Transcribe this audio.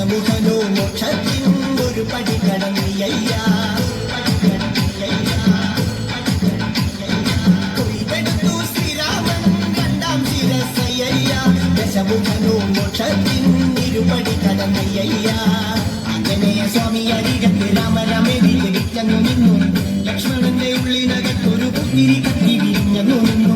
ദശമുഖനോ മോക്ഷത്തിൻ ഒരു പടി കടന്നിയ്യ. കൊയ്തെടുത്തു ശ്രീരാമൻ രണ്ടാം ശിരസയ്യ. ദശമുഖനോ മോക്ഷത്തിൻ ഇരുപടി കടന്നിയ്യ. ആഞ്ജനേയ സ്വാമി അരികത്ത് രാമരമേരി ജപിച്ചെന്നു നിന്നു. ലക്ഷ്മണന്റെ ഉള്ളിനകത്തൊരു പുത്തിരി കത്തി വിരിഞ്ഞെന്നു നിന്നു.